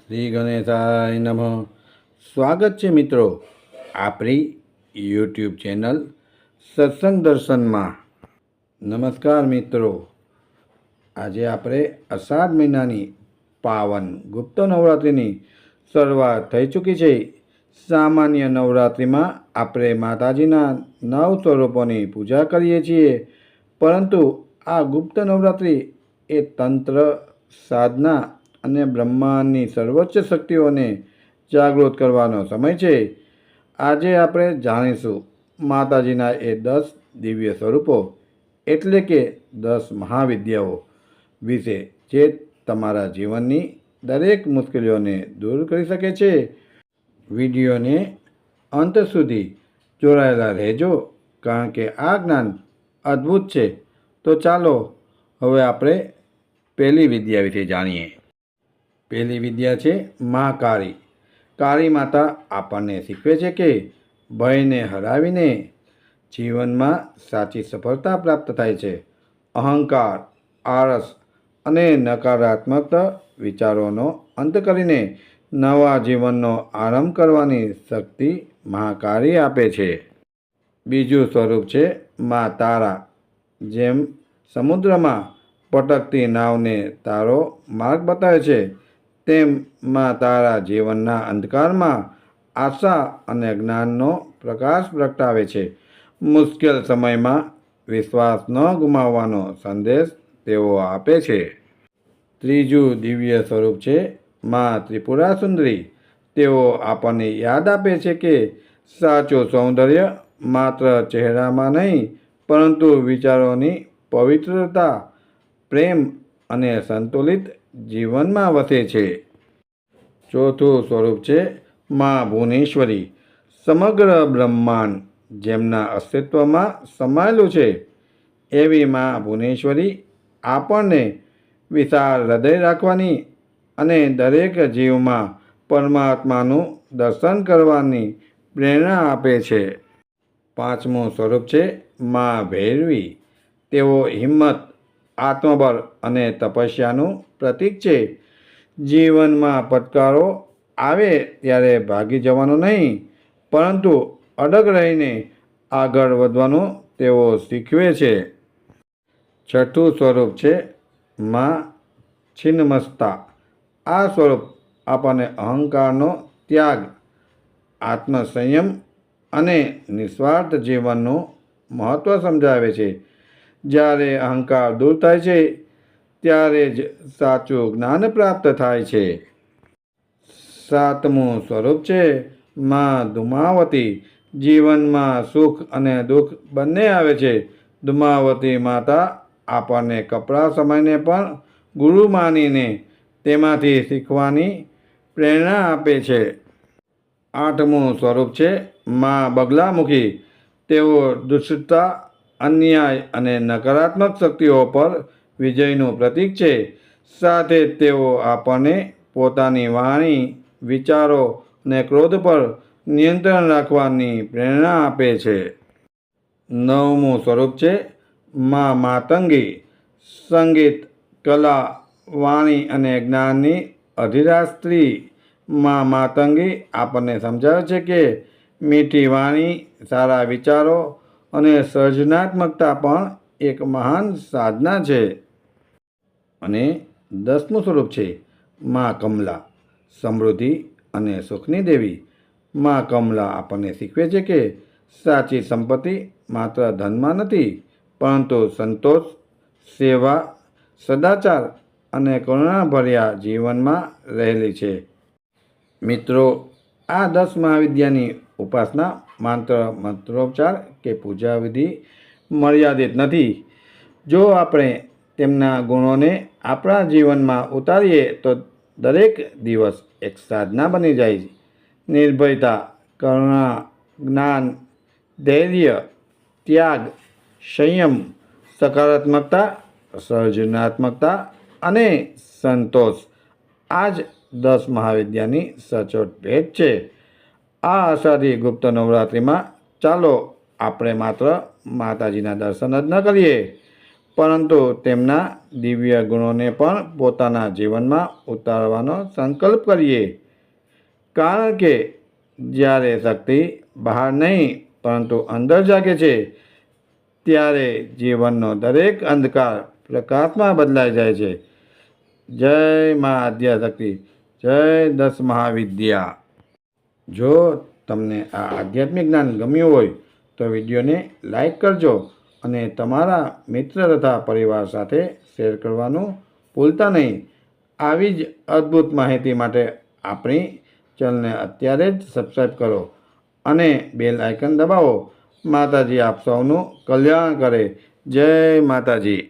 શ્રી ગણેશાય નમઃ. સ્વાગત છે મિત્રો આપણી યુટ્યુબ ચેનલ સત્સંગ દર્શનમાં. નમસ્કાર મિત્રો, આજે આપણે અષાઢ મહિનાની પાવન ગુપ્ત નવરાત્રિની શરૂઆત થઈ ચૂકી છે. સામાન્ય નવરાત્રિમાં આપણે માતાજીના 9 સ્વરૂપોની પૂજા કરીએ છીએ, પરંતુ આ ગુપ્ત નવરાત્રિ એ તંત્ર, સાધના અને બ્રહ્માંડની સર્વોચ્ચ શક્તિઓને જાગૃત કરવાનો સમય છે. આજે આપણે જાણીશું માતાજીના એ 10 દિવ્ય સ્વરૂપો, એટલે કે 10 મહાવિદ્યાઓ વિશે, જે તમારા જીવનની દરેક મુશ્કેલીઓને દૂર કરી શકે છે. વિડીયોને અંત સુધી જોડાયેલા રહેજો, કારણ કે આ જ્ઞાન અદ્ભુત છે. તો ચાલો હવે આપણે પહેલી વિદ્યા વિશે જાણીએ. પહેલી વિદ્યા છે મા કાળી. કાળી માતા આપણને શીખવે છે કે ભયને હરાવીને જીવનમાં સાચી સફળતા પ્રાપ્ત થાય છે. અહંકાર, આળસ અને નકારાત્મક વિચારોનો અંત કરીને નવા જીવનનો આરંભ કરવાની શક્તિ મહાકાળી આપે છે. બીજું સ્વરૂપ છે મા તારા. જેમ સમુદ્રમાં ભટકતી નાવને તારો માર્ગ બતાવે છે, તેમ મા તારા જીવનના અંધકારમાં આશા અને જ્ઞાનનો પ્રકાશ પ્રગટાવે છે. મુશ્કેલ સમયમાં વિશ્વાસ ન ગુમાવવાનો સંદેશ તેઓ આપે છે. ત્રીજું દિવ્ય સ્વરૂપ છે મા ત્રિપુરા સુંદરી. તેઓ આપણને યાદ આપે છે કે સાચું સૌંદર્ય માત્ર ચહેરામાં નહીં, પરંતુ વિચારોની પવિત્રતા, પ્રેમ અને સંતુલિત જીવનમાં વસે છે. ચોથું સ્વરૂપ છે મા ભુવનેશ્વરી. સમગ્ર બ્રહ્માંડ જેમના અસ્તિત્વમાં સમાયેલું છે, એવી મા ભુવનેશ્વરી આપણને વિશાળ હૃદય રાખવાની અને દરેક જીવમાં પરમાત્માનું દર્શન કરવાની પ્રેરણા આપે છે. પાંચમું સ્વરૂપ છે મા ભૈરવી. તેઓ હિંમત, આત્મબળ અને તપસ્યાનું પ્રતીક છે. જીવનમાં પડકારો આવે ત્યારે ભાગી જવાનું નહીં, પરંતુ અડગ રહીને આગળ વધવાનું તેઓ શીખવે છે. છઠ્ઠું સ્વરૂપ છે મા છિન્નમસ્તા. આ સ્વરૂપ આપણને અહંકારનો ત્યાગ, આત્મસંયમ અને નિસ્વાર્થ જીવનનું મહત્ત્વ સમજાવે છે. જ્યારે અહંકાર દૂર થાય છે, ત્યારે જ સાચું જ્ઞાન પ્રાપ્ત થાય છે. સાતમું સ્વરૂપ છે મા ધૂમાવતી. જીવનમાં સુખ અને દુઃખ બંને આવે છે. ધૂમાવતી માતા આપણને કપરા સમયને પણ ગુરુ માનીને તેમાંથી શીખવાની પ્રેરણા આપે છે. આઠમું સ્વરૂપ છે મા બગલામુખી. તેઓ દુષ્ટતા, અન્યાય અને નકારાત્મક શક્તિઓ પર વિજયનું પ્રતીક છે. સાથે તેઓ આપણને પોતાની વાણી, વિચારો અને ક્રોધ પર નિયંત્રણ રાખવાની પ્રેરણા આપે છે. નવમું સ્વરૂપ છે મા માતંગી. સંગીત, કલા, વાણી અને જ્ઞાનની અધિરાજ સ્ત્રી મા માતંગી આપણને સમજાવે છે કે મીઠી વાણી, સારા વિચારો અને સર્જનાત્મકતા પણ એક મહાન સાધના છે. અને 10મું સ્વરૂપ છે મા કમલા. સમૃદ્ધિ અને સુખની દેવી. મા કમલા આપણને શીખવે છે કે સાચી સંપત્તિ માત્ર ધનમાં નથી, પરંતુ સંતોષ, સેવા, સદાચાર અને કરુણાભર્યા જીવનમાં રહેલી છે. મિત્રો, આ 10 મહાવિદ્યાની ઉપાસના માત્ર મંત્રોચ્ચાર કે પૂજા વિધિ મર્યાદિત નથી. જો આપણે તેમના ગુણોને આપણા જીવનમાં ઉતારીએ તો દરેક દિવસ એક સાધના બની જાય. નિર્ભયતા, કરુણા, જ્ઞાન, ધૈર્ય, ત્યાગ, સંયમ, સકારાત્મકતા, સર્જનાત્મકતા અને સંતોષ, આ જ 10 મહાવિદ્યાની સચોટ ભેટ છે. આ અષાઢી ગુપ્ત નવરાત્રિમાં ચાલો આપણે માત્ર માતાજીના દર્શન જ ન કરીએ, પરંતુ તેમના દિવ્ય ગુણોને પણ પોતાના જીવનમાં ઉતારવાનો સંકલ્પ કરીએ. કારણ કે જ્યારે શક્તિ બહાર નહીં પરંતુ અંદર જાગે છે, ત્યારે જીવનનો દરેક અંધકાર પ્રકાશમાં બદલાઈ જાય છે. જય મા આદ્યાશક્તિ, જય 10 મહાવિદ્યા. જો તમને આ આધ્યાત્મિક જ્ઞાન ગમ્યું હોય તો વિડીયોને લાઈક કરજો અને તમારા મિત્ર તથા પરિવાર સાથે શેર કરવાનું ભૂલતા નહીં. આવી જ અદ્ભુત માહિતી માટે આપણી ચેનલને અત્યારે જ સબસ્ક્રાઈબ કરો અને બેલ આઇકન દબાવો. માતાજી આપ સૌનું કલ્યાણ કરે. જય માતાજી.